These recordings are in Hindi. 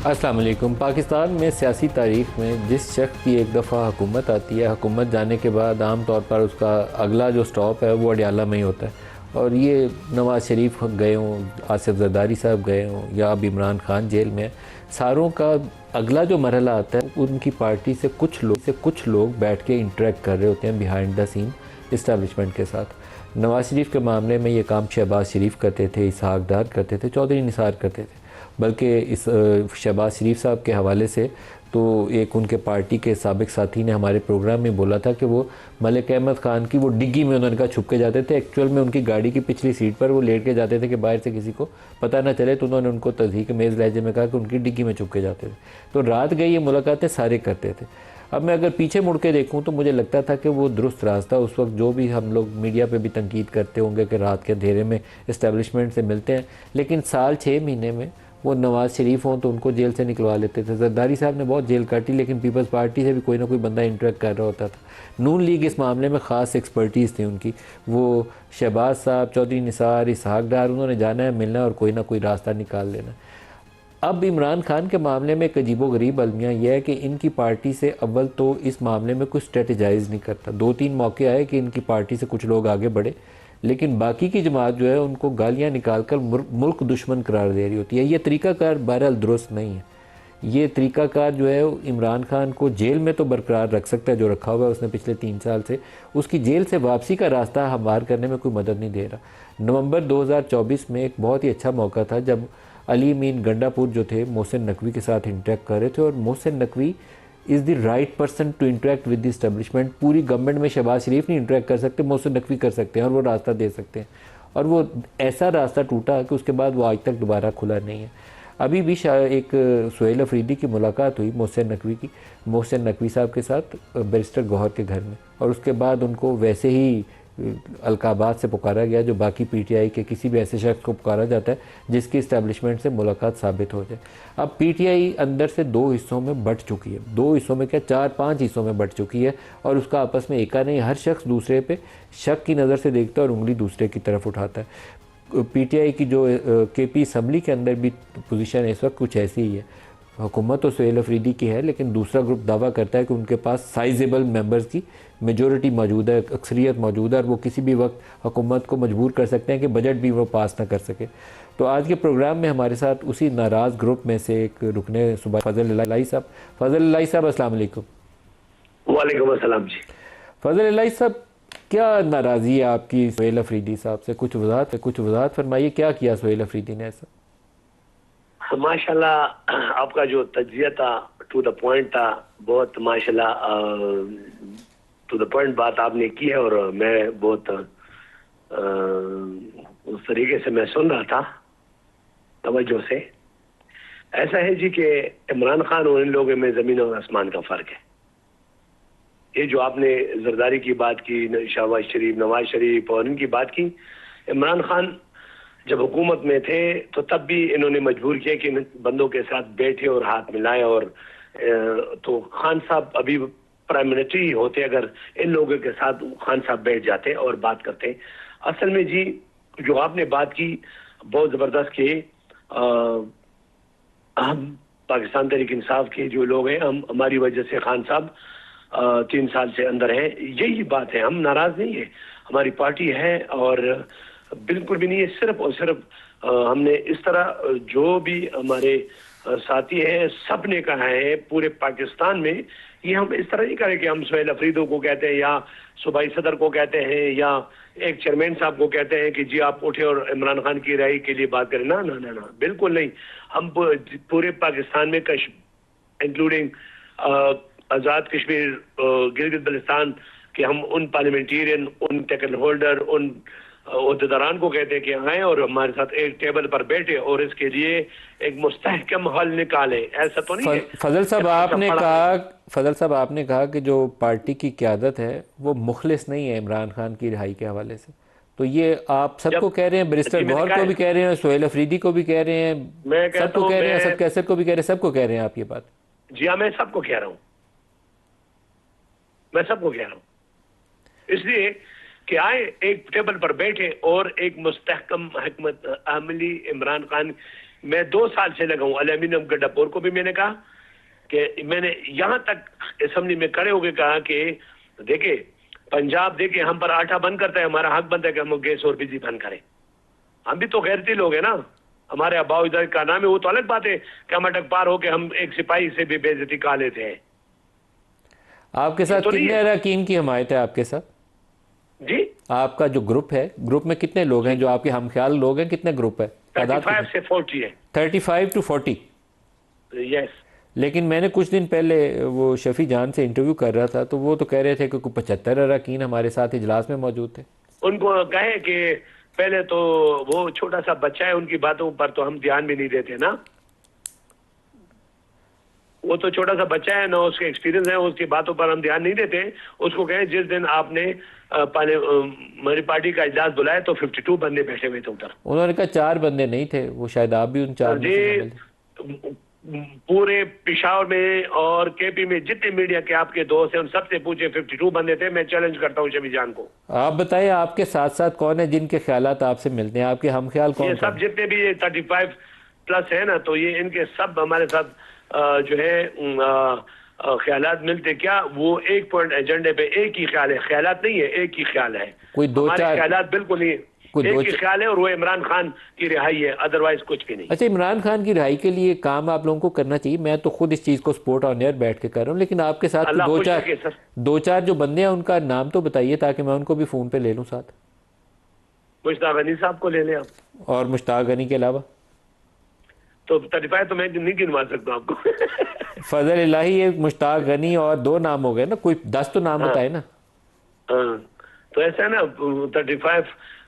अस्सलाम वालेकुम। पाकिस्तान में सियासी तारीख़ में जिस शख्स की एक दफ़ा हुकूमत आती है, हुकूमत जाने के बाद आम तौर पर उसका अगला जो स्टॉप है वो अडियाला में ही होता है। और ये नवाज़ शरीफ गए हों, आसिफ जरदारी साहब गए हों, या अब इमरान खान जेल में है, सारों का अगला जो मरहला आता है उनकी पार्टी से कुछ लोग बैठ के इंटरेक्ट कर रहे होते हैं बिहाइंड द सीन इस्टेब्लिशमेंट के साथ। नवाज़ शरीफ के मामले में ये काम शहबाज शरीफ करते थे, इसहाक डार करते थे, चौधरी निसार करते थे। बल्कि इस शहबाज शरीफ साहब के हवाले से तो एक उनके पार्टी के साबिक साथी ने हमारे प्रोग्राम में बोला था कि वो मलिक अहमद ख़ान की वो डिग्गी में उन्होंने कहा छुप के जाते थे। एक्चुअल में उनकी गाड़ी की पिछली सीट पर वो लेट के जाते थे कि बाहर से किसी को पता ना चले, तो उन्होंने उनको तज़हीक मेज़ लहजे में कहा कि उनकी डिग्गी में छुप के जाते थे। तो रात गई ये मुलाकातें सारे करते थे। अब मैं अगर पीछे मुड़ के देखूँ तो मुझे लगता था कि वो दुरुस्त रास्ता, उस वक्त जो भी हम लोग मीडिया पे भी तनकीद करते होंगे कि रात के अंधेरे में इस्टेब्लिशमेंट से मिलते हैं, लेकिन साल 6 महीने में वो नवाज़ शरीफ हों तो उनको जेल से निकलवा लेते थे। जरदारी साहब ने बहुत जेल काटी, लेकिन पीपल्स पार्टी से भी कोई ना कोई बंदा इंटरेक्ट कर रहा होता था। नून लीग इस मामले में ख़ास एक्सपर्टीज़ थी उनकी। वो शहबाज साहब, चौधरी निसार, इसहाक डार, उन्होंने जाना है, मिलना है और कोई ना कोई रास्ता निकाल लेना। अब इमरान खान के मामले में एक अजीबोगरीब अलमिया यह है कि इनकी पार्टी से अव्वल तो इस मामले में कुछ स्ट्रेटजाइज़ नहीं करता। 2-3 मौके आए कि इनकी पार्टी से कुछ लोग आगे बढ़े, लेकिन बाकी की जमात जो है उनको गालियां निकालकर मुल्क दुश्मन करार दे रही होती है। ये तरीक़ाकार बहरहाल दुरुस्त नहीं है। ये तरीक़ाकार जो है इमरान खान को जेल में तो बरकरार रख सकता है, जो रखा हुआ है उसने पिछले 3 साल से। उसकी जेल से वापसी का रास्ता हमवार करने में कोई मदद नहीं दे रहा। नवंबर 2024 में एक बहुत ही अच्छा मौका था जब अली मीन गंडापुर जो थे मोहसिन नकवी के साथ इंटरेक्ट कर रहे थे, और Mohsin Naqvi is the right person to interact with the establishment. पूरी गवर्नमेंट में शहबाज शरीफ नहीं इंटरेक्ट कर सकते, मोहसिन नकवी कर सकते हैं और वो रास्ता दे सकते हैं। और वो ऐसा रास्ता टूटा कि उसके बाद वो आज तक दोबारा खुला नहीं है। अभी भी एक सुहेल अफरीदी की मुलाकात हुई मोहसिन नकवी साहब के साथ बैरिस्टर गौहर के घर में, और उसके बाद उनको वैसे ही अलकाबात से पुकारा गया जो बाकी पीटीआई के किसी भी ऐसे शख्स को पुकारा जाता है जिसकी इस्टेब्लिशमेंट से मुलाकात साबित हो जाए। अब पीटीआई अंदर से 2 हिस्सों में बट चुकी है। 2 हिस्सों में क्या, 4-5 हिस्सों में बट चुकी है, और उसका आपस में एका नहीं। हर शख्स दूसरे पे शक की नज़र से देखता है और उंगली दूसरे की तरफ उठाता है। पीटीआई की जो केपी असम्बली के अंदर भी पोजीशन इस वक्त कुछ ऐसी ही है। हुकूमत तो सुहेल अफरीदी की है, लेकिन दूसरा ग्रुप दावा करता है कि उनके पास साइजेबल मेंबर्स की मेजॉरिटी मौजूद है, अक्सरियत मौजूद है, और वो किसी भी वक्त हुकूमत को मजबूर कर सकते हैं कि बजट भी वो पास ना कर सके। तो आज के प्रोग्राम में हमारे साथ उसी नाराज़ ग्रुप में से एक रुकने सुबह फजल इलाही साहब। फजल इलाही साहब, अस्सलाम वालेकुम। वालेकुम अस्सलाम जी। फजल इलाही साहब, क्या नाराज़गी है आपकी सुहेल अफरीदी साहब से? कुछ वजाहत फरमाइए, क्या किया सुहेल अफरीदी ने ऐसा? माशाल्लाह आपका जो तज्जिया था, टू द पॉइंट था, बहुत माशाल्लाह टू द पॉइंट बात आपने की है, और मैं बहुत उस तरीके से मैं सुन रहा था तवज्जो से। ऐसा है जी कि इमरान खान और इन लोगों में ज़मीन और आसमान का फ़र्क है। ये जो आपने जरदारी की बात की, शहबाज शरीफ, नवाज शरीफ और इनकी बात की, इमरान खान जब हुकूमत में थे तो तब भी इन्होंने मजबूर किया कि इन बंदों के साथ बैठे और हाथ मिलाए, और तो खान साहब अभी प्राइम मिनिस्टर ही होते अगर इन लोगों के साथ खान साहब बैठ जाते और बात करते। असल में जी जो आपने बात की बहुत ज़बरदस्त कि हम पाकिस्तान तहरीक इंसाफ के जो लोग हैं, हम हमारी वजह से खान साहब 3 साल से अंदर हैं, यही बात है। हम नाराज़ नहीं है, हमारी पार्टी है और बिल्कुल भी नहीं है। सिर्फ और सिर्फ हमने इस तरह जो भी हमारे साथी हैं सब ने कहा है पूरे पाकिस्तान में, ये हम इस तरह नहीं करें कि हम सुहेल अफरीदों को कहते हैं या सूबाई सदर को कहते हैं या एक चेयरमैन साहब को कहते हैं कि जी आप उठे और इमरान खान की राय के लिए बात करें। ना ना ना ना, बिल्कुल नहीं। हम पूरे पाकिस्तान में इंक्लूडिंग आज़ाद कश्मीर, गिलगित बल्तिस्तान के हम उन पार्लियामेंटेरियन, उन टिकट होल्डर, उन उहदेदारान को कहते हैं कि आए और हमारे साथ एक टेबल पर बैठे और इसके लिए एक मुस्तहकम हल निकाले। ऐसा तो नहीं है। फजल साहब आपने कहा कि जो पार्टी की क़यादत है वो मुखलिस नहीं है इमरान खान की रिहाई के हवाले से, तो ये आप सबको कह रहे हैं, बैरिस्टर गौहर को भी कह रहे हैं, सुहेल अफरीदी को भी कह रहे हैं, सबको कह रहे हैं, असद कैसर को भी कह रहे हैं, सबको कह रहे हैं आप ये बात? जी हाँ, मैं सबको कह रहा हूँ, मैं सबको कह रहा हूँ, इसलिए कि आए एक टेबल पर बैठे और एक मुस्तहकम हिकमत अमली इमरान खान मैं 2 साल से लगा हूँ। अल-अमीन गंडापुर को भी मैंने कहा कि मैंने यहाँ तक असेंबली में खड़े होकर कहा कि देखिए पंजाब देखिए हम पर आटा बंद करता है, हमारा हक बनता है कि हम गैस और बिजली बंद करें। हम भी तो गैरती लोग हैं ना, हमारे अब्बा इधर का नाम है, वो तो अलग बात है कि हम अटक पार होके हम एक सिपाही से भी बेइज्जती खा लेते हैं। आपके साथ तो कितने अरकान की हमायत है आपके साथ? जी आपका जो ग्रुप है, ग्रुप में कितने लोग हैं जो आपके हमख्याल लोग हैं? कितने ग्रुप है? 35 से 40 है। 35 to 40। यस। लेकिन मैंने कुछ दिन पहले वो शफी जान से इंटरव्यू कर रहा था, तो वो तो कह रहे थे कि 75 अरकान हमारे साथ इजलास में मौजूद थे। उनको कहे कि पहले तो वो छोटा सा बच्चा है, उनकी बातों पर तो हम ध्यान भी नहीं देते ना। वो तो छोटा सा बच्चा है ना, उसके एक्सपीरियंस है, उसकी बातों पर हम ध्यान नहीं देते। उसको कहें जिस दिन आपने मेरी पार्टी का इजलास बुलाया तो 52 बंदे बैठे हुए थे उधर। उन्होंने कहा 4 बंदे नहीं थे, वो शायद आप भी उन 4 में से शामिल थे। पूरे पेशावर में और केपी में जितने मीडिया के आपके दोस्त हैं उन सबसे पूछे, 52 बंदे थे। मैं चैलेंज करता हूँ शफी जान को। आप बताइए आपके साथ साथ कौन है जिनके ख्यालात आपसे मिलते हैं? आपके हम ख्याल कौन? ये सब जितने भी ये 35 प्लस है ना, तो ये इनके सब हमारे साथ जो है ख्यालात मिलते। क्या वो एक पॉइंट एजेंडे पे एक ही ख्याल है, ख्यालात नहीं है, एक ही ख्याल है। कोई दो हमारे चार ख्यालात बिल्कुल नहीं, एक ही ख्याल है और वो इमरान खान की रिहाई है, अदरवाइज कुछ भी नहीं। अच्छा, इमरान खान की रिहाई के लिए काम आप लोगों को करना चाहिए। मैं तो खुद इस चीज़ को सपोर्ट ऑन एयर बैठ के कर रहा हूँ, लेकिन आपके साथ दो चार जो बंदे हैं उनका नाम तो बताइए ताकि मैं उनको भी फ़ोन पे ले लूँ साथ। मुश्ताक गनी साहब को ले लें आप। और मुश्ताक गनी के अलावा तो 35 तो मैं नहीं गिनवा सकता आपको। फजल इलाही, एक मुश्ताक गनी और 2 नाम हो गए ना, कोई 10 तो नाम बताए ना। तो ऐसा है ना 35।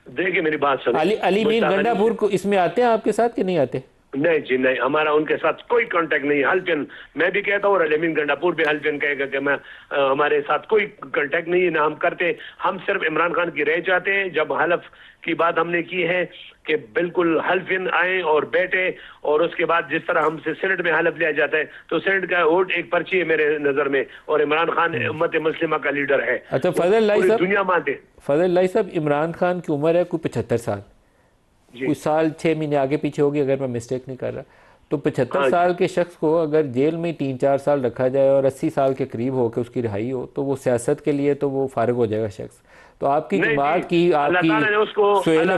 देखिए मेरी बात सुनिए, अली-मीन गंडापुर को इसमें आते हैं आपके साथ कि नहीं आते? नहीं जी नहीं, हमारा उनके साथ कोई कांटेक्ट नहीं है। हल्फियन मैं भी कहता हूँ और अल-अमीन गंडापुर भी हल्फियन कहेगा कि मैं हमारे साथ कोई कांटेक्ट नहीं है ना हम करते। हम सिर्फ इमरान खान की रह चाहते हैं। जब हलफ की बात हमने की है कि बिल्कुल हल्फिन आए और बैठे, और उसके बाद जिस तरह हमसे सेनेट में हलफ लिया जाता है तो सेनेट का वोट एक पर्ची है मेरे नजर में, और इमरान खान उम्मत मुस्लिमा का लीडर है। अच्छा फजल साहब, दुनिया मानते। फजल साहब, इमरान खान की उम्र है कोई 75 साल, कुछ साल 6 महीने आगे पीछे होगी अगर मैं मिस्टेक नहीं कर रहा। तो 75 साल के शख्स को अगर जेल में 3-4 साल रखा जाए और 80 साल के करीब हो के उसकी रिहाई हो, तो वो सियासत के लिए तो वो फारिग हो जाएगा शख्स। तो आपकी बात की, आपकी सुहेल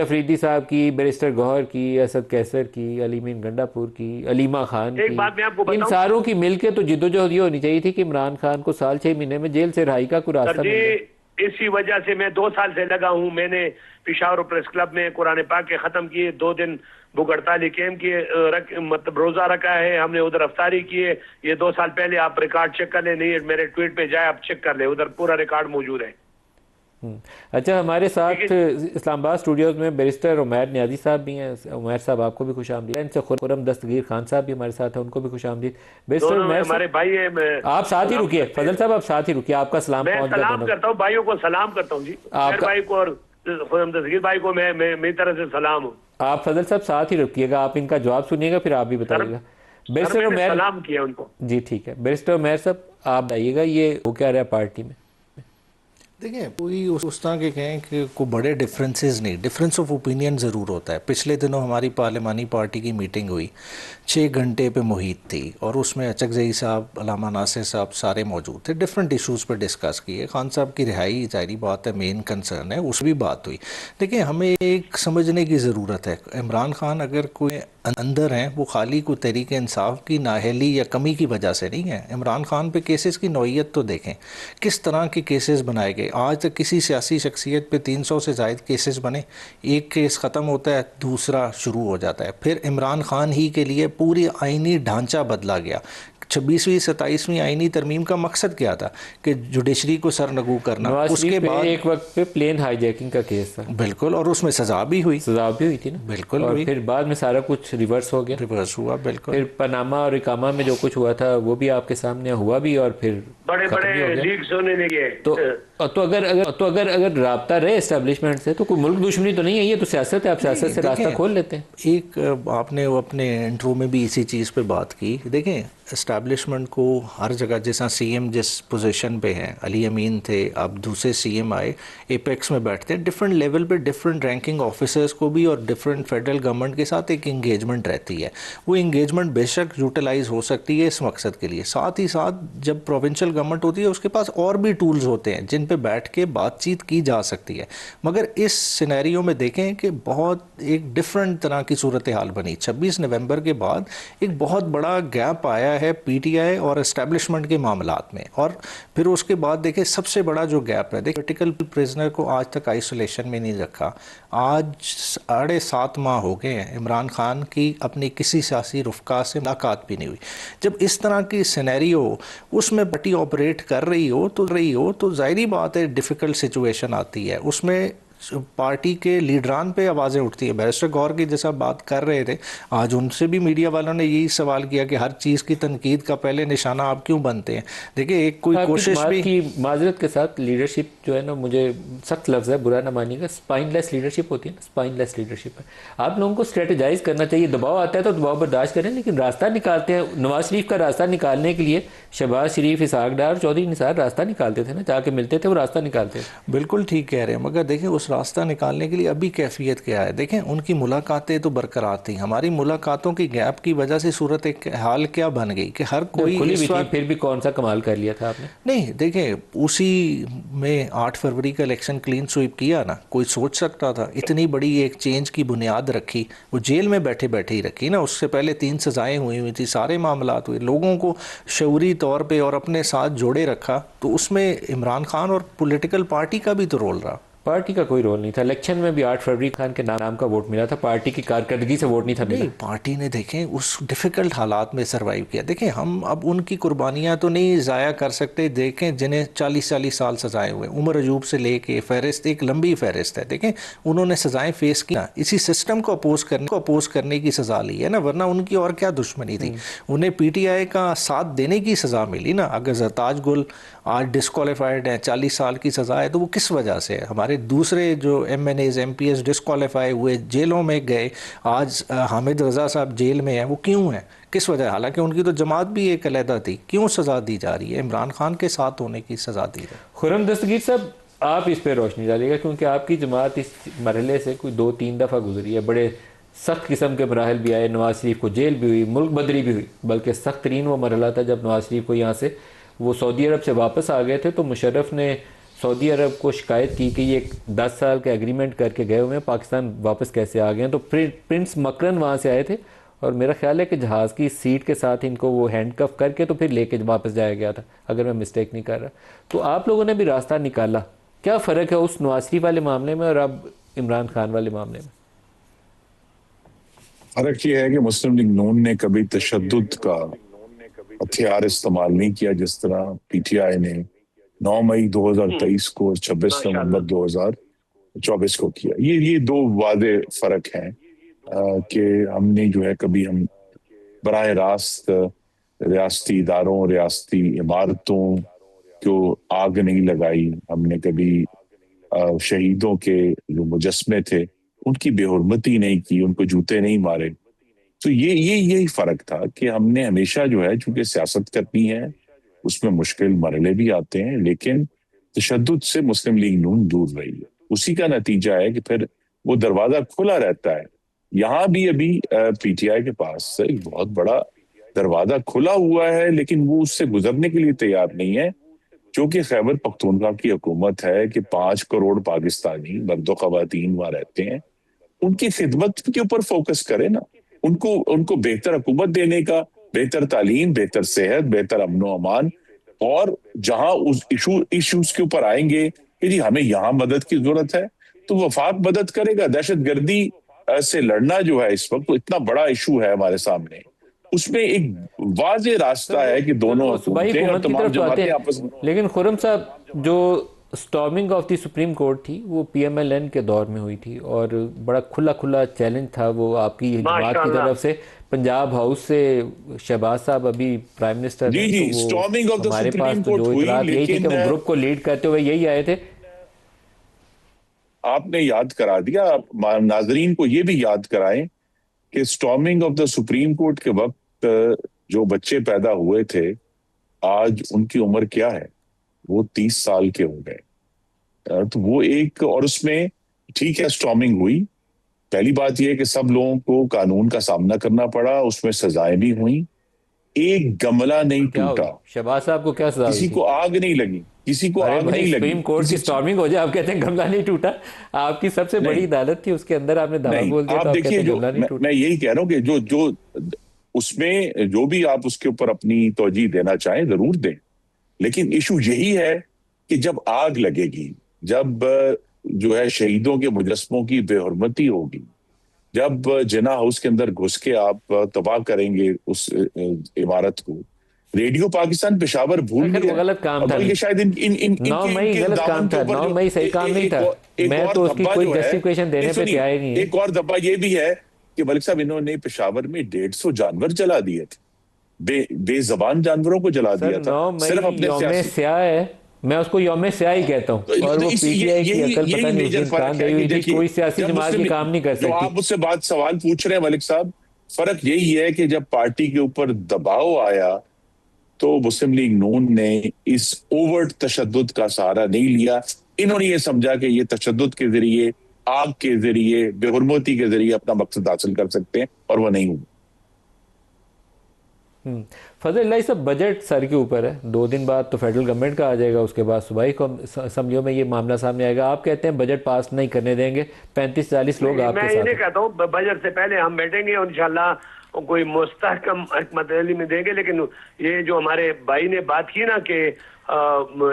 अफरीदी साहब की, बैरिस्टर गौहर की, असद कैसर की, अली-मीन गंडापुर की, अलीमा खान की, इन सारों की मिलके तो जिद्दोजहद ये होनी चाहिए थी कि इमरान खान को साल 6 महीने में जेल से रिहाई का कोई रास्ता मिल जाए। इसी वजह से मैं 2 साल से लगा हूं। मैंने पेशावर प्रेस क्लब में कुरान पाक के खत्म किए, 2 दिन भूख हड़ताल कैम किए, मतलब रोजा रखा है हमने, उधर अफ्तारी किए। ये 2 साल पहले आप रिकॉर्ड चेक कर ले, नहीं मेरे ट्वीट पे जाए आप चेक कर ले, उधर पूरा रिकॉर्ड मौजूद है। अच्छा, हमारे साथ इस्लामाबाद स्टूडियोज में बैरिस्टर उमैर नियाजी साहब भी हैं। उमैर साहब आपको भी खुश आमदीद। इनसे खुर्रम दस्तगीर खान साहब भी हमारे साथ हैं, उनको भी खुश आमदीद। बैरिस्टर उमैर हमारे भाई है। आप साथ ही रुकिए फजल साहब, आप साथ ही रुकिए, आपका सलाम पहुंच गया। सलाम करता हूँ भाइयों को, सलाम करता हूँ जी, भाई को और खुर्रम दस्तगीर भाई को मैं मेरी तरफ से सलाम हूँ। आप फजल साहब साथ ही रुकिएगा, आप इनका जवाब सुनिएगा फिर आप भी बताइएगा। बैरिस्टर उमैर, सलाम किया उनको जी ठीक है। बैरिस्टर उमैर साहब आप बताइएगा ये हो क्या रहा है पार्टी में? देखिए, कोई उस तरह के कहें कि कोई बड़े डिफरेंसेस नहीं, डिफरेंस ऑफ ओपिनियन ज़रूर होता है। पिछले दिनों हमारी पार्लिमानी पार्टी की मीटिंग हुई, 6 घंटे पे मुहित थी और उसमें अचकज़ई साहब, अलामा नासिर साहब सारे मौजूद थे। डिफरेंट इशूज़ पर डिस्कस किए। खान साहब की रिहाई ज़ाहिरी बात है मेन कंसर्न है, उस भी बात हुई। देखिए, हमें एक समझने की ज़रूरत है, इमरान खान अगर कोई अंदर हैं वो खाली को तहरीक इंसाफ की नाअहली या कमी की वजह से नहीं है। इमरान खान पे केसेस की नौइयत तो देखें, किस तरह के केसेस बनाए गए। आज तक किसी सियासी शख्सियत पे 300 से ज़ायद केसेस बने, एक केस ख़त्म होता है दूसरा शुरू हो जाता है। फिर इमरान खान ही के लिए पूरी आइनी ढांचा बदला गया। 26वीं 27वीं आईनी तरमीम का मकसद क्या था कि जुडिशरी को सरनगू करना। उसके बाद एक वक्त पे प्लेन हाईजैकिंग का केस था, बिल्कुल, और उसमें सजा भी हुई थी ना, बिल्कुल। और फिर बाद में सारा कुछ रिवर्स हो गया, रिवर्स हुआ, बिल्कुल। फिर पनामा और इकामा में जो कुछ हुआ था वो भी आपके सामने हुआ भी, और फिर बड़े बड़े लीक्स होने लगे। तो अगर राब्ता रहे एस्टेब्लिशमेंट से तो कोई मुल्क दुश्मनी तो नहीं है, ये तो सियासत है, आप सियासत से रास्ता खोल लेते हैं। एक आपने अपने इंट्रो में भी इसी चीज़ पे बात की। देखें, इस्टेब्लिशमेंट को हर जगह, जैसा सीएम जिस पोजीशन पे हैं, अली अमीन थे, अब दूसरे सीएम आए, एपेक्स में बैठते हैं, डिफरेंट लेवल पे डिफरेंट रैंकिंग ऑफिसर्स को भी और डिफरेंट फेडरल गवर्नमेंट के साथ एक इंगेजमेंट रहती है। वो इंगेजमेंट बेशक यूटिलाइज हो सकती है इस मकसद के लिए, साथ ही साथ जब प्रोविंशियल गवर्नमेंट होती है उसके पास और भी टूल्स होते हैं जिन पे बैठ के बातचीत की जा सकती है। मगर इस सिनेरियो में देखें कि बहुत एक डिफरेंट तरह की सूरत हाल बनी। 26 नवंबर के बाद एक बहुत बड़ा गैप आया है पीटीआई और एस्टेब्लिशमेंट के मामलात में, और फिर उसके बाद देखें सबसे बड़ा जो गैप है, देखिए पॉलिटिकल प्रिजनर को आज तक आइसोलेशन में नहीं रखा। आज 7.5 माह हो गए हैं इमरान खान की अपनी किसी सियासी रुफका से मुलाकात भी नहीं हुई। जब इस तरह की सिनेरियो उसमें पार्टी ऑपरेट कर रही हो तो जाहिर बात है डिफ़िकल्ट सिचुएशन आती है, उसमें पार्टी के लीडरान पे आवाज़ें उठती है। बैरिस्टर गौर की जैसा बात कर रहे थे, आज उनसे भी मीडिया वालों ने यही सवाल किया कि हर चीज़ की तनकीद का पहले निशाना आप क्यों बनते हैं। देखिए एक कोई कोशिश भी की माजरत के साथ लीडरशिप जो है ना, मुझे सख्त लफ्ज़ है, बुरा ना मानिएगा, स्पाइनलेस लीडरशिप होती है ना, स्पाइनलेस लीडरशिप है। आप लोगों को स्ट्रेटेजाइज करना चाहिए। दबाव आता है तो दबाव बर्दाश्त करें, लेकिन रास्ता निकालते हैं। नवाज शरीफ का रास्ता निकालने के लिए शहबाज शरीफ, इसहाक डार, चौधरी निसार रास्ता निकालते थे ना, जाके मिलते थे, वो रास्ता निकालते थे। बिल्कुल ठीक कह रहे हैं, मगर देखें उस रास्ता निकालने के लिए अभी कैफियत क्या है। देखें उनकी मुलाकातें तो बरकरार थी, हमारी मुलाकातों की गैप की वजह से सूरत एक हाल क्या बन गई कि हर कोई खुली भी थी, फिर भी कौन सा कमाल कर लिया था आपने? नहीं, देखें उसी में 8 फरवरी का इलेक्शन क्लीन स्वीप किया ना, कोई सोच सकता था इतनी बड़ी एक चेंज की बुनियाद रखी, वो जेल में बैठे बैठे ही रखी ना। उससे पहले 3 सजाएं हुई थी, सारे मामलात हुए, लोगों को शऊरी तौर पे और अपने साथ जोड़े रखा, तो उसमें इमरान खान और पॉलिटिकल पार्टी का भी तो रोल रहा। पार्टी का कोई रोल नहीं था। इलेक्शन में भी 8 फरवरी खान के नाम का वोट मिला था, पार्टी की कारकर्दगी से वोट नहीं था मिला। नहीं, पार्टी ने देखें उस डिफ़िकल्ट हालात में सरवाइव किया। देखें हम अब उनकी कुर्बानियां तो नहीं ज़ाया कर सकते। देखें जिन्हें 40-40 साल सजाए हुए, उमर अयूब से लेके फहरिस्त एक लंबी फहरिस्त है। देखें उन्होंने सजाएं फेस की ना, इसी सिस्टम को अपोज करने की सज़ा ली है ना, वरना उनकी और क्या दुश्मनी थी। उन्हें पीटीआई का साथ देने की सज़ा मिली ना। अगर जरताज गुल आज डिस्क्वालीफाइड है, 40 साल की सज़ा है, तो वो किस वजह से है। हमारे दूसरे जो MNAs MPs डिस्क्वालीफाई हुए, जेलों में गए, आज हामिद रज़ा साहब जेल में हैं, वो क्यों हैं, किस वजह? हालांकि उनकी तो जमात भी एक अलहदा थी, क्यों सज़ा दी जा रही है? इमरान खान के साथ होने की सज़ा दी है। खुर्रम दस्तगीर साहब, आप इस पर रोशनी डालिएगा, क्योंकि आपकी जमात इस मरहले से कोई 2-3 दफ़ा गुजरी है। बड़े सख्त किस्म के मराहल भी आए, नवाज शरीफ को जेल भी हुई, मुल्क बदरी भी हुई। बल्कि सख्त तरीन वो मरहला था जब नवाज शरीफ को यहाँ से वो सऊदी अरब से वापस आ गए थे, तो मुशर्रफ ने सऊदी अरब को शिकायत की कि ये 10 साल के एग्रीमेंट करके गए हुए हैं, पाकिस्तान वापस कैसे आ गए हैं। तो प्रिंस मकरन वहाँ से आए थे, और मेरा ख्याल है कि जहाज़ की सीट के साथ इनको वो हैंडकफ करके तो फिर लेके वापस जाया गया था, अगर मैं मिस्टेक नहीं कर रहा। तो आप लोगों ने भी रास्ता निकाला। क्या फ़र्क है उस नवाज शरीफ वाले मामले में और अब इमरान खान वाले मामले में? फर्क ये है कि मुस्लिम लीग नून ने कभी तशद्दुद का हथियार इस्तेमाल नहीं किया, जिस तरह पीटीआई ने 9 मई 2023 को 26 नवंबर 2024 को किया। ये दो वादे फर्क हैं कि हमने जो है कभी हम बराह रास्त रियासती इदारों, रियासती इमारतों को आग नहीं लगाई। हमने कभी शहीदों के जो मुजस्मे थे उनकी बेहुरमती नहीं की, उनको जूते नहीं मारे। तो यही फर्क था कि हमने हमेशा जो है, चूंकि सियासत करनी है, उसमें मुश्किल मरहले भी आते हैं, लेकिन तशद्दुद से मुस्लिम लीग नून दूर रही है। उसी का नतीजा है कि फिर वो दरवाजा खुला रहता है। यहाँ भी अभी पीटीआई के पास एक बहुत बड़ा दरवाजा खुला हुआ है, लेकिन वो उससे गुजरने के लिए तैयार नहीं है। क्योंकि खैबर पख्तूनख्वा की हुकूमत है कि 5 करोड़ पाकिस्तानी मर्दो ख़वातीन वहां रहते हैं, उनकी खिदमत के ऊपर फोकस करे ना। उनको बेहतर हुकूमत देने का, बेहतर तालीम, बेहतर सेहत, बेहतर अमनो अमान, और जहां उस इशूज के ऊपर आएंगे कि जी हमें यहाँ मदद की जरूरत है, तो वफाक मदद करेगा। दहशतगर्दी से लड़ना जो है इस वक्त, तो इतना बड़ा इशू है हमारे सामने, उसमें एक वाज़ेह रास्ता है कि दोनों हुकूमतें और तमाम जमातें आपस में। लेकिन खुर्रम साहब, जो storming of the supreme court थी वो PMLN के दौर में हुई थी, और बड़ा खुला चैलेंज था वो आपकी जमात की तरफ से। पंजाब हाउस से शहबाज साहब अभी प्राइम मिनिस्टर जी जी, तो स्टॉर्मिंग ऑफ द हमारे सुप्रीम पास तो कोर्ट जो हुई, इतलात यही थी कि वो ग्रुप को लीड करते हुए यही आए थे। आपने याद करा दिया। आप नाजरीन को ये भी याद कराएं कि storming of the supreme court के वक्त जो बच्चे पैदा हुए थे आज उनकी उम्र क्या है, वो 30 साल के हो गए। तो वो एक, और उसमें ठीक है स्टॉर्मिंग हुई। पहली बात यह है कि सब लोगों को कानून का सामना करना पड़ा, उसमें सजाएं भी हुई, एक गमला नहीं क्या टूटा, हुई शहबाज साहब को, क्या सजा हुई किसी थी? को आग नहीं लगी, किसी को अरे आग भाई, नहीं लगी सुप्रीम कोर्ट की किसी स्टॉर्मिंग हो जाए आप कहते हैं गमला नहीं टूटा? आपकी सबसे बड़ी नहीं अदालत थी, उसके अंदर आपने दावा नहीं, बोल दिया आप तो आप कहते देखिए, हैं जो गमला नहीं मैं टूटा। यही कह रहा हूं कि जो जो उसमें जो भी आप उसके ऊपर अपनी तवजीह देना चाहें जरूर दें, लेकिन इशू यही है कि जब आग लगेगी, जब जो है शहीदों के मुजस्समों की बेहुरमती होगी, जब जिना हाउस के अंदर घुस के आप तबाह करेंगे उस इमारत को, रेडियो पाकिस्तान पेशावर भूल खैर वो गया। गलत काम और था, बल्कि शायद इन इन इन 9 इनके मई इनके गलत दामन काम के था, ऊपर 9 जो मई सही काम नहीं था। एक मैं और तो उसकी धब्बा कोई जो है, जस्टिफिकेशन देने पे सुनिए, तैयार ही नहीं है। एक और धब्बा ये भी है कि मलिक साहब इन्होंने पेशावर में 150 जानवर जला दिए थे, बेजबान जानवरों को जला सर दिया था 9 मई सिर्फ अपने यौम सियासी। स्याह है, मैं उसको यौम स्याह ही कहता हूँ। और तो वो पीटीआई की यही अकल पता यही नहीं उस मेजर दिन कहाँ फर्क है गई कि हुई थी, देखिए, कोई सियासी जब जमात ये मुस्लिम, काम नहीं कर जो सकती। आप मुझसे बात सवाल पूछ रहे हैं मलिक साहब, फर्क यही है कि जब पार्टी के ऊपर दबाव आया तो मुस्लिम लीग नून ने इस ओवर्ट तशद्दुद का सहारा नहीं लिया। इन्होंने ये समझा कि ये तशद्दुद के जरिए, आग के जरिए, बेहुरमती के जरिए अपना मकसद हासिल कर सकते हैं, और वह नहीं हुआ। फजल इलाही साहब, बजट सर के ऊपर है, 2 दिन बाद तो फेडरल गवर्नमेंट का आ जाएगा, उसके बाद सूबाई असम्बलियों में ये मामला सामने आएगा। आप कहते हैं बजट पास नहीं करने देंगे, 35-40 लोग आपके मैं ये साथ नहीं हैं। कहता हूँ बजट से पहले हम बैठेंगे और इंशाल्लाह कोई मुस्तहकम हिकमत अमली में देंगे, लेकिन ये जो हमारे भाई ने बात की ना कि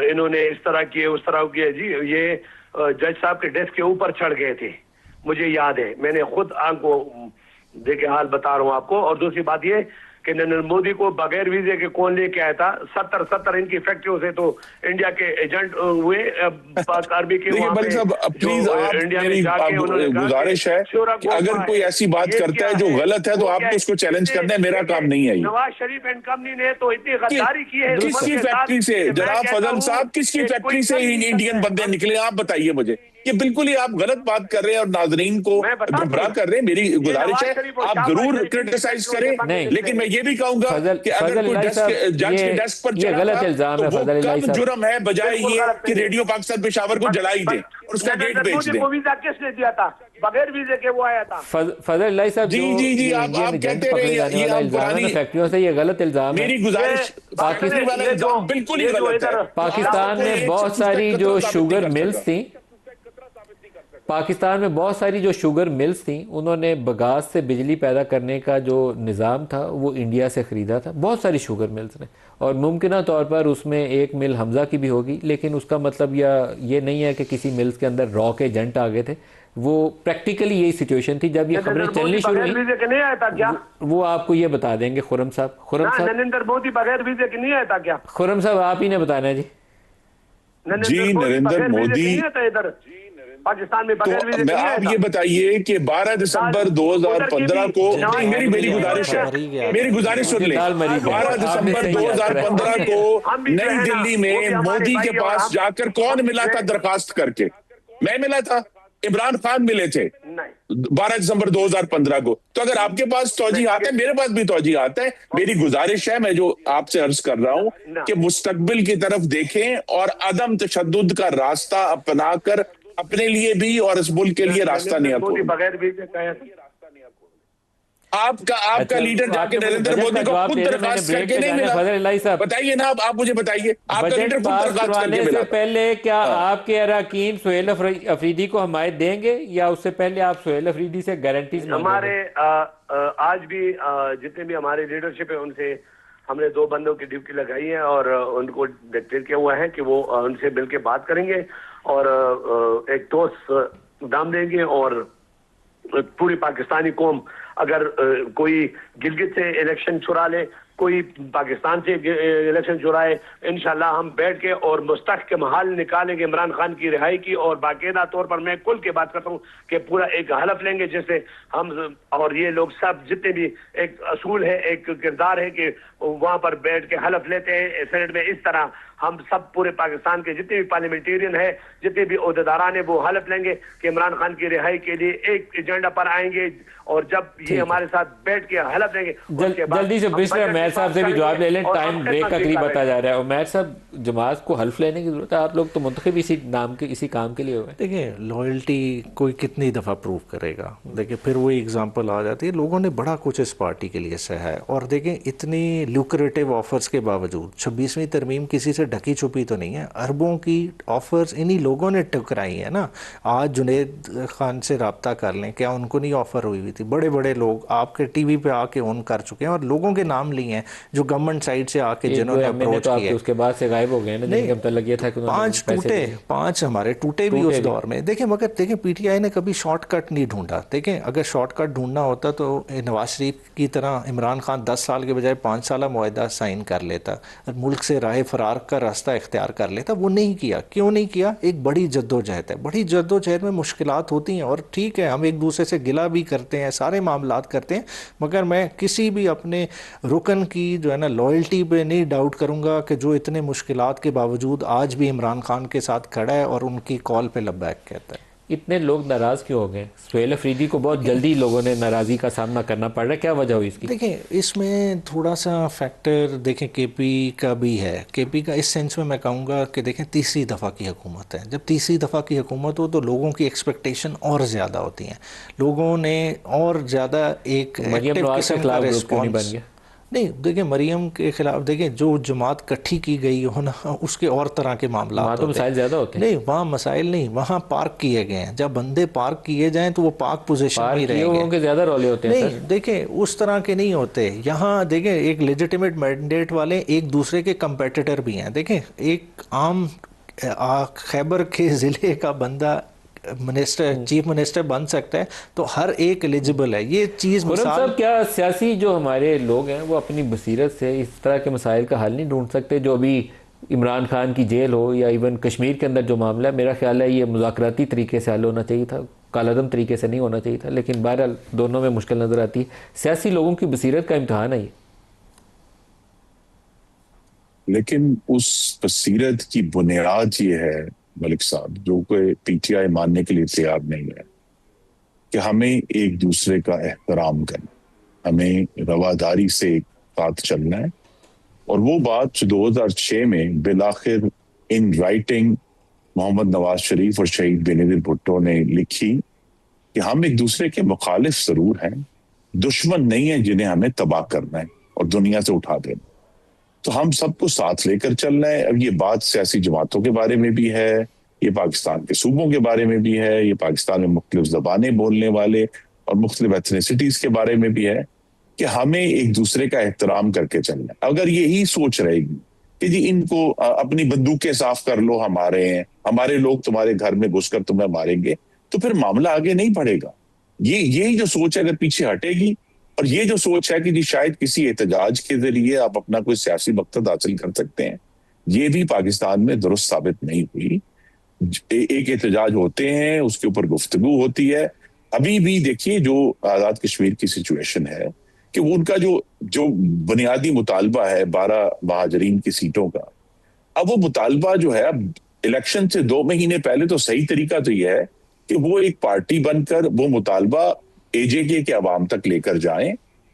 इन्होंने इस तरह किए उस तरह किए, जी ये जज साहब के डेस्क के ऊपर चढ़ गए थे, मुझे याद है, मैंने खुद आंखों देखे हाल बता रहा हूँ आपको। और दूसरी बात ये कि नरेंद्र मोदी को बगैर वीजे के कौन लेके आया था? 70 इनकी फैक्ट्रियों से तो इंडिया के एजेंट हुए पाक आर्मी के देखिए वहाँ मलिक पे, साहब, जो प्लीज आप, इंडिया में मेरी जाके उन्होंने कहा गुजारिश है कि अगर कोई ऐसी बात करता है जो गलत है तो आपको उसको चैलेंज करना है, मेरा काम नहीं है ये। नवाज शरीफ एंड कंपनी ने तो इतनी गद्दारी की है किसकी फैक्ट्री से जनाब फजल साहब, किसकी फैक्ट्री से इंडियन बंदे निकले, आप बताइए मुझे। ये बिल्कुल ही आप गलत बात कर रहे हैं और नाजरीन को गुमराह कर रहे हैं। मेरी गुजारिश है आप जरूर क्रिटिसाइज करें, लेकिन मैं ये भी कहूंगा कि अगर कोई जज के डेस्क पर चढ़ा गलत था इल्जाम है तो वो फजल इलाही कब साहब। जुर्म है, बजाय ये कि रेडियो पाकिस्तान पेशावर को जला ही दे और उसका डेट बेच दे। वीजा किसने दिया था? बगैर वीजे के वो आया था। फजल इलाही साहब, जी जी जी, आप कहते रहे ये आप पुरानी, फैक्ट्रियों से ये गलत इल्जाम है। मेरी गुजारिश, पाकिस्तान वाला इल्जाम बिल्कुल ही गलत है। पाकिस्तान में बहुत सारी जो शुगर मिल्स थी, पाकिस्तान में बहुत सारी जो शुगर मिल्स थी, उन्होंने बगास से बिजली पैदा करने का जो निज़ाम था वो इंडिया से ख़रीदा था, बहुत सारी शुगर मिल्स ने। और मुमकिन तौर पर उसमें एक मिल हमज़ा की भी होगी, लेकिन उसका मतलब ये नहीं है कि किसी मिल्स के अंदर रॉ के एजेंट आ गए थे। वो प्रैक्टिकली यही सिचुएशन थी जब ये खबरें चलनी शुरू हुई। नहीं आया था क्या? वो आपको ये बता देंगे खुर्रम साहब। नरेंद्र मोदी बगैर वीजे के नहीं आया था क्या? खुर्रम साहब आप ही ने बताना है जी। जी नरेंद्र मोदी इधर पाकिस्तान में बगैर वीजे तो आप ये बताइए कि 12 दिसंबर 2015 को, मेरी गुजारिश है, मेरी गुजारिश सुन ले, 12 दिसंबर 2015 को नई दिल्ली में मोदी के पास जाकर कौन मिला था दरखास्त करके? मैं मिला था, इमरान खान मिले थे 12 दिसंबर 2015 को। तो अगर आपके पास तौजीहात है, मेरे पास भी तौजीहात है। मेरी गुजारिश है, मैं जो आपसे अर्ज कर रहा हूं कि मुस्तकबिल की तरफ देखें और अदम तशद्दुद का रास्ता अपनाकर अपने लिए भी और इस मुल्क के लिए रास्ता नहीं अपनाएं। बगैर वीजे का आपका लीडर जाके नरेंद्र मोदी को खुद दरखास्त करके नहीं मिला? बताइए ना, आप मुझे बताइए, आपका लीडर खुद दरखास्त करके मिला? पहले क्या आपके अरकान सुहेल अफरीदी को हमायत देंगे या उससे पहले आप सुहेल अफरीदी से गारंटीज? हमारे आज भी जितने भी हमारे लीडरशिप है उनसे हमने 2 बंदों की ड्यूटी लगाई है और उनको डिक्लेयर किया हुआ है कि वो उनसे मिल के बात करेंगे और एक ठोस दाम देंगे। और पूरी पाकिस्तानी कौम अगर कोई गिलगित से इलेक्शन चुरा ले, कोई पाकिस्तान से इलेक्शन चुराए, इंशाल्लाह हम बैठ के और मुस्तहकम हल निकालेंगे इमरान खान की रिहाई की। और बाकायदा तौर पर मैं कुल की बात करता हूँ कि पूरा एक हलफ लेंगे जिससे हम और ये लोग सब जितने भी एक असूल है, एक किरदार है कि वहां पर बैठ के हलफ लेते हैं सेनेट में। इस तरह हम सब पूरे पाकिस्तान के जितने भी पार्लियामेंटेरियन है, जितने भी ओहदेदारान है, वो हलफ लेंगे कि इमरान खान की रिहाई के लिए एक एजेंडा पर आएंगे। और जब ये हमारे साथ बैठ के हलफ लेंगे, जल्दी से उमैर साहब से भी जवाब ले लें, और टाइम हम ब्रेक का कितना करीब सीखा आता है। जा रहा है। उमैर साहब, जमात को हल्फ लेने की जरूरत है, आप लोग तो मुंतखब इसी काम के लिए हुए। देखिए लॉयल्टी कोई कितनी दफ़ा प्रूव करेगा। देखिए फिर वही एग्जांपल आ जाती है, लोगों ने बड़ा कुछ इस पार्टी के लिए सहा है, और देखें इतनी ल्यूक्रेटिव ऑफर्स के बावजूद 26वीं तरमीम किसी से ढकी छुपी तो नहीं है, अरबों की ऑफर्स इन्हीं लोगों ने टकराई है ना। आज जुनेद खान से रब्ता कर लें, क्या उनको नहीं ऑफ़र हुई थी? बड़े बड़े लोग आपके टीवी पे आके ऑन कर चुके हैं और लोगों के नाम लिए हैं जो गवर्नमेंट साइड से आके जिन्होंने अप्रोच तो किया। आपके उसके बाद से गायब हो गए ना, जिनका मतलब लग गया था कि उन्होंने 5 पैसे टूटे, दिए। 5 हमारे टूटे भी उस दौर में। देखें मगर देखें पीटीआई ने कभी शॉर्टकट नहीं ढूंढा। देखें अगर शॉर्टकट ढूंढना होता तो नवाज शरीफ की तरह इमरान खान 10 साल के बजाय 5 साल मुआहदा साइन कर लेता और मुल्क से राह फरार का रास्ता इख्तियार कर लेता। वो नहीं किया। क्यों नहीं किया? एक बड़ी जद्दोजहद है। बड़ी जद्दोजहद में मुश्किलात होती हैं, और ठीक है हम एक दूसरे से गिला भी करते हैं, सारे मामलात करते हैं, मगर मैं किसी भी अपने रुकन की जो है ना लॉयल्टी पे नहीं डाउट करूंगा कि जो इतने मुश्किलात के बावजूद आज भी इमरान खान के साथ खड़ा है और उनकी कॉल पे लब्बैक कहता है। इतने लोग नाराज क्यों हो गए? सुहेल अफरीदी को बहुत जल्दी लोगों ने नाराजी का सामना करना पड़ रहा है, क्या वजह हुई इसकी? देखें इसमें थोड़ा सा फैक्टर देखें केपी का भी है। केपी का इस सेंस में मैं कहूँगा कि देखें तीसरी दफ़ा की हुकूमत है। जब तीसरी दफ़ा की हुकूमत हो तो लोगों की एक्सपेक्टेशन और ज़्यादा होती हैं, लोगों ने और ज़्यादा एक मरियम एक्टिव नवाज के किस्म का खिलाफ ग्रुप क्यों नहीं रिस्पॉन्स। बन गया? नहीं देखिए मरियम के खिलाफ देखें जो जमात इकट्ठी की गई हो ना, उसके और तरह के मामला वहाँ तो मसाइल ज़्यादा होते हैं। नहीं वहाँ मसाइल नहीं, वहाँ पार्क किए गए हैं। जब बंदे पार्क किए जाएं तो वो पार्क पोजीशन में ही रहेंगे। के ज़्यादा रोले होते हैं नहीं देखें उस तरह के नहीं होते। यहाँ देखें एक लेजिटिमेट मैंडेट वाले एक दूसरे के कंपेटिटर भी हैं। देखें एक आम खैबर के ज़िले का बंदा मिनिस्टर चीफ मिनिस्टर बन सकता है, तो हर एक एलिजिबल है। ये चीज़ साहब, क्या सियासी जो हमारे लोग हैं वो अपनी बसीरत से इस तरह के मसाइल का हल नहीं ढूंढ सकते? जो अभी इमरान खान की जेल हो या इवन कश्मीर के अंदर जो मामला है, मेरा ख्याल है ये मुज़ाकराती तरीके से हल होना चाहिए था, कालादम तरीके से नहीं होना चाहिए था, लेकिन बहरहाल दोनों में मुश्किल नज़र आती है। सियासी लोगों की बसीरत का इम्तहान है ये। लेकिन उस बसीरत की बुनियाद ये है मलिक साहब, जो कोई पीटीआई मानने के लिए तैयार नहीं है, कि हमें एक दूसरे का एहतराम करना, हमें रवादारी से साथ चलना है। और वो बात जो 2006 में बिलाखिर इन राइटिंग मोहम्मद नवाज शरीफ और शहीद बेनजीर भुट्टो ने लिखी कि हम एक दूसरे के मुखालिफ जरूर हैं, दुश्मन नहीं है जिन्हें हमें तबाह करना है और दुनिया से उठा देना। तो हम सबको साथ लेकर चलना है। अब ये बात सियासी जमातों के बारे में भी है, ये पाकिस्तान के सूबों के बारे में भी है, ये पाकिस्तान में मुख्तलिफ ज़बानें बोलने वाले और मुख्तलिफ एथनिसिटीज के बारे में भी है, कि हमें एक दूसरे का एहतराम करके चलना है। अगर यही सोच रहेगी कि जी इनको अपनी बंदूकें साफ कर लो, हमारे हैं, हमारे लोग तुम्हारे घर में घुसकर तुम्हें मारेंगे, तो फिर मामला आगे नहीं बढ़ेगा। यही जो सोच है अगर पीछे हटेगी, और ये जो सोच है कि जी शायद किसी एहतजाज के जरिए आप अपना कोई सियासी मकसद हासिल कर सकते हैं, ये भी पाकिस्तान में दुरुस्त साबित नहीं हुई। एक एहतजाज होते हैं, उसके ऊपर गुफ्तगू होती है। अभी भी देखिए जो आज़ाद कश्मीर की सिचुएशन है कि वो उनका जो बुनियादी मुतालबा है 12 महाजरीन की सीटों का, अब वो मुतालबा जो है अब इलेक्शन से 2 महीने पहले तो सही तरीका तो यह है कि वो एक पार्टी बनकर वो मुतालबा एजेके के अवाम तक लेकर जाएं,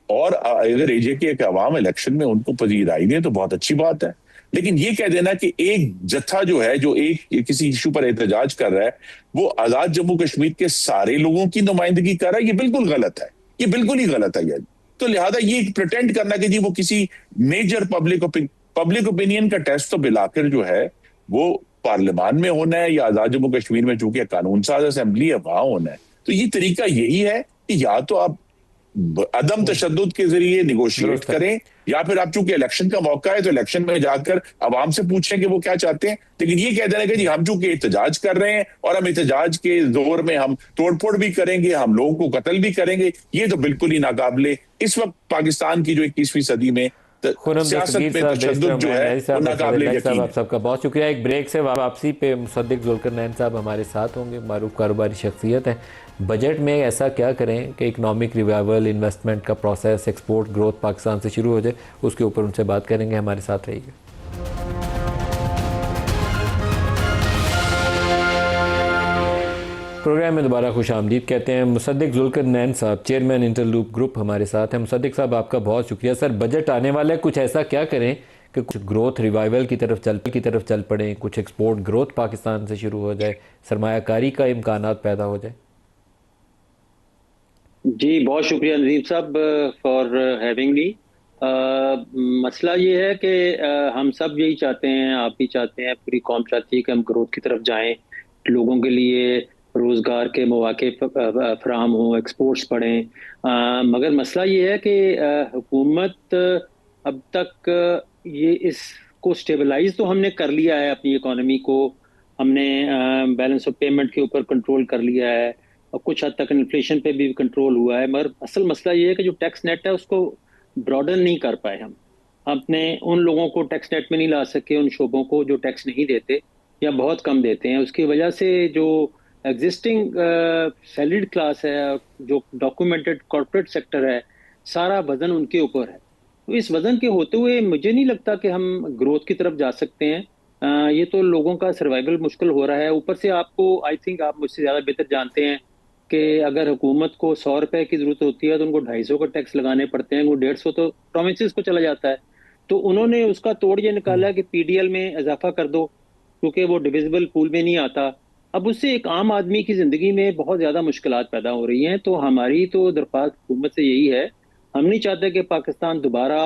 और अगर एजेके के अवाम इलेक्शन में उनको पजीराई दें तो बहुत अच्छी बात है। लेकिन ये कह देना कि एक जत्था जो है जो एक किसी इशू पर एहतजाज कर रहा है वो आजाद जम्मू कश्मीर के सारे लोगों की नुमाइंदगी कर रहा है, ये बिल्कुल गलत है, ये बिल्कुल ही गलत है। तो लिहाजा ये प्रिटेंड करना कि जी वो किसी मेजर पब्लिक ओपिनियन का टेस्ट तो बिलाकर जो है वो पार्लियामान में होना है या आजाद जम्मू कश्मीर में चूंकि कानून साज असेंबली है वहां होना है। तो ये तरीका यही है कि या तो आप अदम तशद्दुद के जरिए निगोशिएट करें, या फिर आप चूंकि इलेक्शन का मौका है तो इलेक्शन में जाकर अवाम से पूछें कि वो क्या चाहते हैं। लेकिन ये कह देना कि जी हम चूंकि एहतजाज कर रहे हैं और हम एहतजाज के जोर में हम तोड़फोड़ भी करेंगे, हम लोगों को कत्ल भी करेंगे, ये तो बिल्कुल ही नाकाबिले इस वक्त पाकिस्तान की जो 21वीं सदी में सियासत में तशद्दुद जो है वो नाकाबिले यकीन है। आप सबका बहुत शुक्रिया। एक ब्रेक से वापसी पे मुसद्दिक जुल्करनैन साहब हमारे साथ होंगे, मारूफ कारोबारी शख्सियत है। बजट में ऐसा क्या करें कि इकनॉमिक रिवाइवल, इन्वेस्टमेंट का प्रोसेस, एक्सपोर्ट ग्रोथ पाकिस्तान से शुरू हो जाए, उसके ऊपर उनसे बात करेंगे। हमारे साथ रहिएगा। प्रोग्राम में दोबारा खुश आमदीद कहते हैं। मुसद्दिक जुल्करनैन साहब, चेयरमैन इंटरलूप ग्रुप हमारे साथ हैं। मुसद्दिक साहब, आपका बहुत शुक्रिया। सर, बजट आने वाला है, कुछ ऐसा क्या करें कि कुछ ग्रोथ रिवाइवल की तरफ चल पड़े, कुछ एक्सपोर्ट ग्रोथ पाकिस्तान से शुरू हो जाए, सरमायाकारी का इम्कानात पैदा हो जाए? जी बहुत शुक्रिया नदीम साहब फॉर हैविंग मी। मसला ये है कि हम सब यही चाहते हैं, आप भी चाहते हैं, पूरी कौम चाहती है कि हम ग्रोथ की तरफ जाएं, लोगों के लिए रोज़गार के मौके फराहम हों, एक्सपोर्ट्स बढ़ें। मगर मसला ये है कि हुकूमत अब तक ये इसको स्टेबलाइज तो हमने कर लिया है, अपनी इकोनॉमी को हमने बैलेंस ऑफ पेमेंट के ऊपर कंट्रोल कर लिया है और कुछ हद तक इन्फ्लेशन पे भी कंट्रोल हुआ है, मगर असल मसला ये है कि जो टैक्स नेट है उसको ब्रॉडन नहीं कर पाए हम। अपने उन लोगों को टैक्स नेट में नहीं ला सके, उन शोबों को जो टैक्स नहीं देते या बहुत कम देते हैं। उसकी वजह से जो एग्जिस्टिंग सैलरीड क्लास है, जो डॉक्यूमेंटेड कॉर्पोरेट सेक्टर है, सारा वजन उनके ऊपर है। तो इस वजन के होते हुए मुझे नहीं लगता कि हम ग्रोथ की तरफ जा सकते हैं। ये तो लोगों का सर्वाइवल मुश्किल हो रहा है। ऊपर से आपको, आई थिंक आप मुझसे ज़्यादा बेहतर जानते हैं कि अगर हुकूमत को 100 रुपए की जरूरत होती है तो उनको 250 का टैक्स लगाने पड़ते हैं, वो 150 तो प्रोविंसेस को चला जाता है। तो उन्होंने उसका तोड़ ये निकाला कि पीडीएल में इजाफा कर दो, क्योंकि वो डिविजिबल पूल में नहीं आता। अब उससे एक आम आदमी की जिंदगी में बहुत ज्यादा मुश्किलात पैदा हो रही हैं। तो हमारी तो दरख्वास्त हुकूमत से यही है, हम नहीं चाहते कि पाकिस्तान दोबारा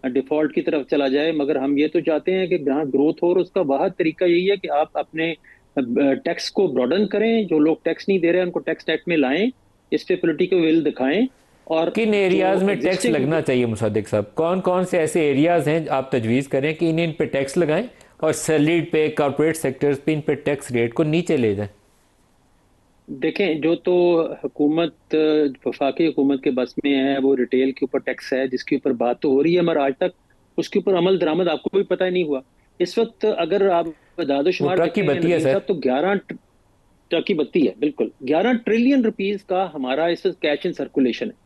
डिफॉल्ट की तरफ चला जाए, मगर हम ये तो चाहते हैं कि जहाँ ग्रोथ हो, और उसका वाहिद तरीका यही है कि आप अपने टैक्स को ब्रॉडन करें, जो लोग टैक्स नहीं दे रहे हैं उनको टैक्स नेट में लाएं, इस पे पॉलिटिकल विल दिखाएं। और किन एरियाज में टैक्स लगना चाहिए मुसद्दिक साहब? कौन कौन से ऐसे एरियाज हैं आप तजवीज़ करें कि इन पे टैक्स लगाएं और सैलरीड पे, कॉर्पोरेट सेक्टर्स पे इन पे टैक्स रेट को नीचे ले जाएं? देखें, जो तो हुकूमत, वफाकी हुकूमत के बस में है वो रिटेल के ऊपर टैक्स है, जिसके ऊपर बात तो हो रही है, मगर आज तक उसके ऊपर अमल दरामद आपको भी पता ही नहीं हुआ। इस वक्त अगर आप दादोशुमार ट्रक की बत्ती है सर, तो 11 ट्रक की बत्ती है, बिल्कुल 11 ट्रिलियन रुपीस का हमारा इस कैश इन सर्कुलेशन है।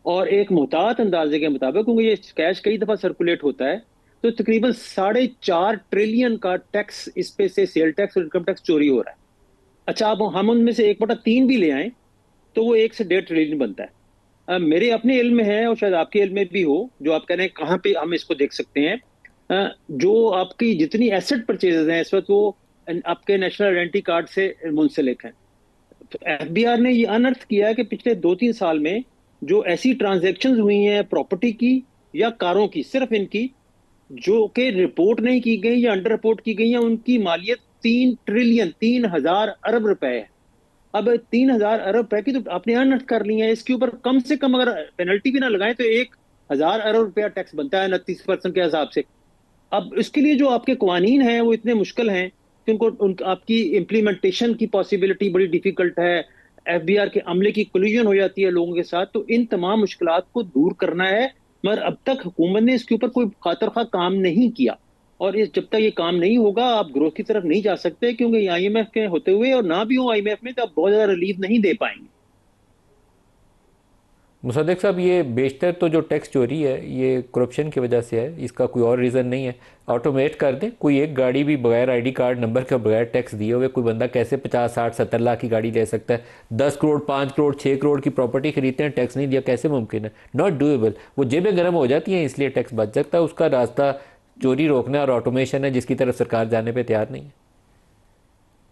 और एक मुहतात अंदाजे के मुताबिक, क्योंकि ये कैश कई दफा सर्कुलेट होता है, तो तकरीबन 4.5 ट्रिलियन का टैक्स इस पे से सेल टैक्स और इनकम टैक्स चोरी हो रहा है। अच्छा, अब हम उनमें से 1/3 भी ले आए तो वो 1 से 1.5 ट्रिलियन बनता है। मेरे अपने इल्म में है और शायद आपके इल्म में भी हो, जो आप कह रहे हैं कहाँ पे हम इसको देख सकते हैं। जो आपकी जितनी एसेट परचेजेस हैं इस वक्त, वो आपके नेशनल आइडेंटिटी कार्ड से मुंसलिक हैं। तो एफबीआर ने ये अनर्थ किया है कि पिछले 2-3 साल में जो ऐसी ट्रांजैक्शंस हुई हैं प्रॉपर्टी की या कारों की, सिर्फ इनकी, जो कि रिपोर्ट नहीं की गई या अंडर रिपोर्ट की गई है, उनकी मालियत 3 ट्रिलियन 3,000 अरब रुपए है। अब 3,000 अरब रुपए की तो आपने अनर्थ कर ली है। इसके ऊपर कम से कम अगर पेनल्टी भी ना लगाए तो 1,000 अरब रुपया टैक्स बनता है 29% के हिसाब से। अब इसके लिए जो आपके कवानीन हैं वो इतने मुश्किल हैं कि आपकी इम्प्लीमेंटेशन की पॉसिबिलिटी बड़ी डिफिकल्ट है। एफबीआर के अमले की कोलिजन हो जाती है लोगों के साथ। तो इन तमाम मुश्किलात को दूर करना है, मगर अब तक हुकूमत ने इसके ऊपर कोई खातर काम नहीं किया। और इस जब तक ये काम नहीं होगा आप ग्रोथ की तरफ नहीं जा सकते, क्योंकि आईएमएफ के होते हुए, और ना भी हो आईएमएफ में, तो आप बहुत ज्यादा रिलीफ नहीं दे पाएंगे। मुसद्दिक साहब, ये बेशतर तो जो टैक्स चोरी है ये करप्शन की वजह से है, इसका कोई और रीज़न नहीं है। ऑटोमेट कर दें, कोई एक गाड़ी भी बगैर आईडी कार्ड नंबर के, बगैर टैक्स दिए हुए कोई बंदा कैसे 50, 60, 70 लाख की गाड़ी ले सकता है? 10 करोड़, 5 करोड़, 6 करोड़ की प्रॉपर्टी खरीदते हैं, टैक्स नहीं दिया, कैसे मुमकिन है? Not doable. वो जेबें गर्म हो जाती हैं इसलिए टैक्स बच सकता है। उसका रास्ता चोरी रोकना और ऑटोमेशन है, जिसकी तरफ सरकार जाने पर तैयार नहीं है।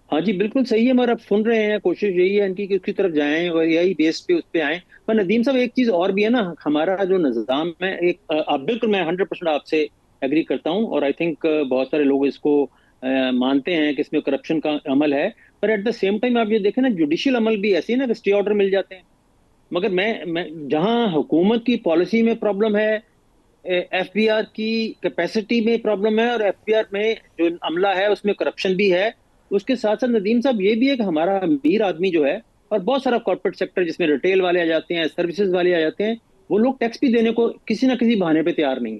हाँ जी, बिल्कुल सही है, मगर आप सुन रहे हैं, कोशिश यही है इनकी कि उसकी तरफ जाएं और यही बेस पे उस पे आए। पर नदीम साहब, एक चीज और भी है ना, हमारा जो निज़ाम है, एक आप बिल्कुल, मैं 100% आपसे एग्री करता हूँ, और आई थिंक बहुत सारे लोग इसको मानते हैं कि इसमें करप्शन का अमल है। पर एट द सेम टाइम आप ये देखें ना, जुडिशियल अमल भी ऐसे है ना कि स्टे ऑर्डर मिल जाते हैं। मगर मैं जहाँ हुकूमत की पॉलिसी में प्रॉब्लम है, एफबीआर की कैपेसिटी में प्रॉब्लम है, और एफबीआर में जो अमला है उसमें करप्शन भी है। उसके साथ साथ नदीम साहब ये भी है कि हमारा अमीर आदमी जो है, और बहुत सारा कॉर्पोरेट सेक्टर जिसमें रिटेल वाले आ जाते हैं, सर्विसेज वाले आ जाते हैं, वो लोग टैक्स भी देने को किसी ना किसी बहाने पे तैयार नहीं।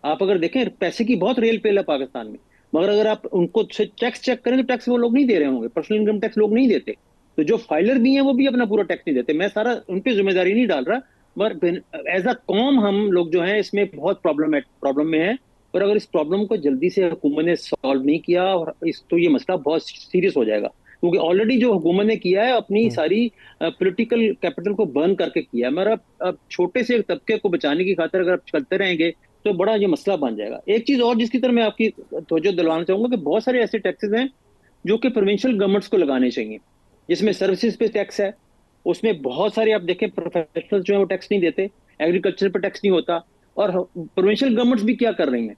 आप अगर देखें, पैसे की बहुत रेल पेल है पाकिस्तान में, मगर अगर आप उनको टैक्स चेक करें तो टैक्स वो लोग नहीं दे रहे होंगे। पर्सनल इनकम टैक्स लोग नहीं देते, तो जो फाइलर भी हैं वो भी अपना पूरा टैक्स नहीं देते। मैं सारा उन पर जिम्मेदारी नहीं डाल रहा, मगर एज अ कॉम हम लोग जो हैं इसमें बहुत प्रॉब्लम में है। और अगर इस प्रॉब्लम को जल्दी से हुकूमत ने सॉल्व नहीं किया, और इस तो ये मसला बहुत सीरियस हो जाएगा। क्योंकि ऑलरेडी जो हुकूमत ने किया है अपनी सारी पॉलिटिकल कैपिटल को बर्न करके किया है, मगर अब छोटे से एक तबके को बचाने की खातिर अगर आप चलते रहेंगे तो बड़ा ये मसला बन जाएगा। एक चीज और जिसकी तरफ मैं आपकी तवज्जो दिलवाना चाहूंगा कि बहुत सारे ऐसे टैक्सेस हैं जो कि प्रोविंशियल गवर्नमेंट्स को लगाने चाहिए, जिसमें सर्विसेज पे टैक्स है, उसमें बहुत सारे आप देखें प्रोफेशनल्स जो है वो टैक्स नहीं देते, एग्रीकल्चर पर टैक्स नहीं होता। और प्रोविंशियल गवर्नमेंट्स भी क्या कर रही हैं,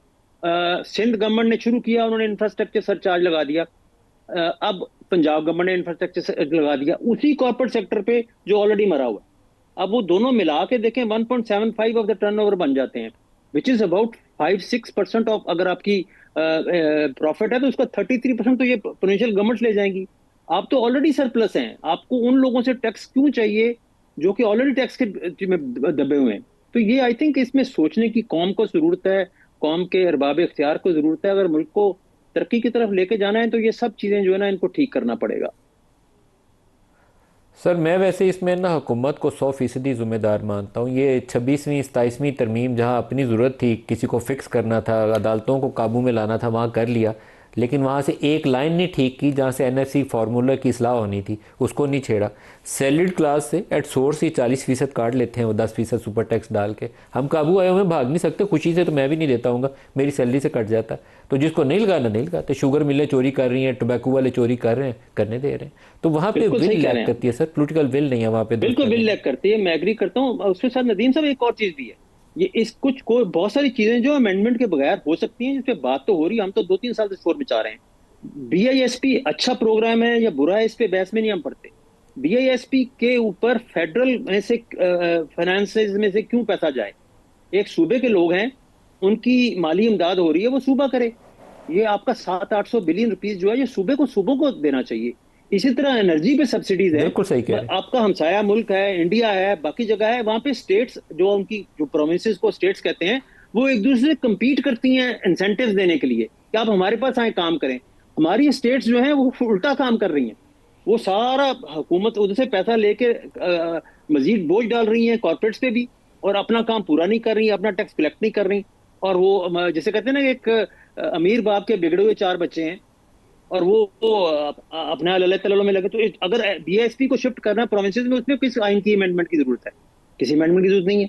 सिंध गवर्नमेंट ने शुरू किया, उन्होंने इंफ्रास्ट्रक्चर सरचार्ज लगा दिया, अब पंजाब गवर्नमेंट ने इंफ्रास्ट्रक्चर लगा दिया उसी कॉर्पोरेट सेक्टर पे जो ऑलरेडी मरा हुआ है। अब वो दोनों मिला के देखें 1.75 ऑफ द टर्नओवर बन जाते हैं, विच इज अबाउट 5-6% ऑफ, अगर आपकी प्रॉफिट है तो उसका 33% तो ये प्रोविंशियल गवर्नमेंट्स ले जाएंगी। आप तो ऑलरेडी सरप्लस हैं, आपको उन लोगों से टैक्स क्यों चाहिए जो कि ऑलरेडी टैक्स के में दबे हुए हैं। तो ये आई थिंक इसमें सोचने की कौम को जरूरत है, कौम के अरबाब इख्तियार को जरूरत है। अगर मुल्क को तरक्की की तरफ लेके जाना है तो ये सब चीजें जो है ना इनको ठीक करना पड़ेगा। सर मैं वैसे इसमें ना हुकूमत को 100% ज़िम्मेदार मानता हूँ। ये 26वीं-27वीं तरमीम जहाँ अपनी ज़रूरत थी, किसी को फिक्स करना था, अदालतों को काबू में लाना था, वहाँ कर लिया, लेकिन वहाँ से एक लाइन नहीं ठीक की जहाँ से NFC फार्मूला की इस्लाह होनी थी, उसको नहीं छेड़ा। सैलरीड क्लास से एट सोर्स ही 40% काट लेते हैं वो 10% सुपर टैक्स डाल के। हम काबू आए हुए भाग नहीं सकते, खुशी से तो मैं भी नहीं देता हूँ, मेरी सैलरी से कट जाता है। तो जिसको नहीं लगाना नहीं लगाते। शुगर मिलें चोरी कर रही हैं, टोबैको वाले चोरी कर रहे हैं, करने दे रहे हैं। तो वहाँ पे विल लैक करती है सर, पोलिटिकल विल नहीं है वहाँ पे। बिल्कुल विल लैक करती है, मैं एग्री करता हूँ। उसके साथ नदीम साहब एक और चीज भी है, ये इस कुछ को बहुत सारी चीजें जो अमेंडमेंट के बगैर हो सकती हैं, जिसपे बात तो हो रही है, हम तो 2-3 साल से शोर मचा रहे हैं। BISP अच्छा प्रोग्राम है या बुरा है, इस पे बहस में नहीं हम पढ़ते। BISP के ऊपर फेडरल में से फाइनेंसेस में से क्यों पैसा जाए? एक सूबे के लोग हैं, उनकी माली इमदाद हो रही है, वो सूबा करे। ये आपका 700-800 बिलियन रुपीस जो है ये सूबों को देना चाहिए। इसी तरह एनर्जी पे सब्सिडीज है, बिल्कुल सही कह रहे हैं। आपका हमसाया मुल्क है, इंडिया है, बाकी जगह है, वहां पे स्टेट्स जो उनकी जो प्रोविंसेस को स्टेट्स कहते हैं, वो एक दूसरे से कम्पीट करती हैं इंसेंटिव्स देने के लिए कि आप हमारे पास आए काम करें। हमारी स्टेट्स जो हैं वो उल्टा काम कर रही हैं, वो सारा हुकूमत उधर से पैसा लेके मजीद बोझ डाल रही हैं कॉर्पोरेट्स पे भी, और अपना काम पूरा नहीं कर रही, अपना टैक्स कलेक्ट नहीं कर रही। और वो जैसे कहते हैं ना, एक अमीर बाप के बिगड़े हुए 4 बच्चे हैं और वो अपना लल्ले तल्लों में लगे। तो अगर BISP को शिफ्ट करना है प्रोविंसेस में, उसमें किस आइन की अमेंडमेंट की जरूरत है? किसी अमेंडमेंट की जरूरत नहीं है।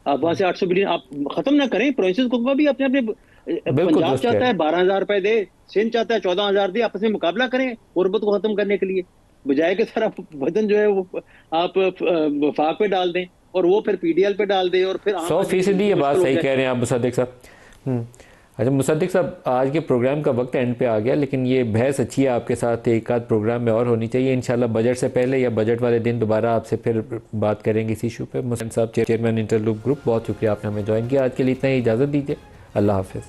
आप वहां से 800 बिलियन आप खत्म ना करें, प्रोविंसेस को भी अपने अपने, पंजाब चाहता है 12,000 रुपए दे, सिंध चाहता है 14,000 दे, आपस में मुकाबला करें गुर्बत को खत्म करने के लिए, बजाय के सारा वजन जो है वो आप वफाक पे डाल दें और वो फिर PDL पे डाल दे और फिर 100% ये बात सही कह रहे हैं आप मुसद्दिक साहब। अच्छा मुसद्दिक साहब, आज के प्रोग्राम का वक्त एंड पे आ गया, लेकिन ये बहस अच्छी है आपके साथ, एक आध प्रोग्राम में और होनी चाहिए इंशाल्लाह। बजट से पहले या बजट वाले दिन दोबारा आपसे फिर बात करेंगे इस इशू पे। मुसद्दिक साहब, चेयरमैन इंटरलूप ग्रुप, बहुत शुक्रिया आपने हमें ज्वाइन किया। आज के लिए इतना ही, इजाज़त दीजिए, अल्लाह हाफिज़।